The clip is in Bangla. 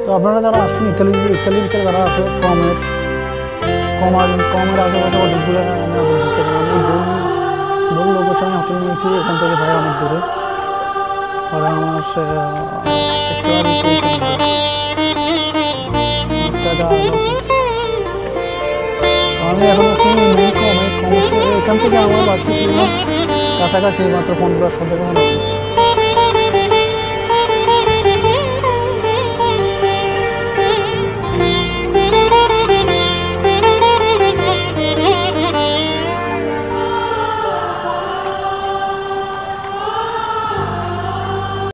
তো আপনারা যারা আসবেন ইতালির ভিতরে যারা আছে কমের আশেপাশে হোটেলগুলো আমরা চেষ্টা করি। আমি বহু লোকের সঙ্গে হোটেল নিয়েছি এখান থেকে ভাই অনেক দূরে, পরে আমার আমি এখন আছি কমে এখান থেকে আমার বাস কাছাকাছি মাত্র 15-16 মিনিট।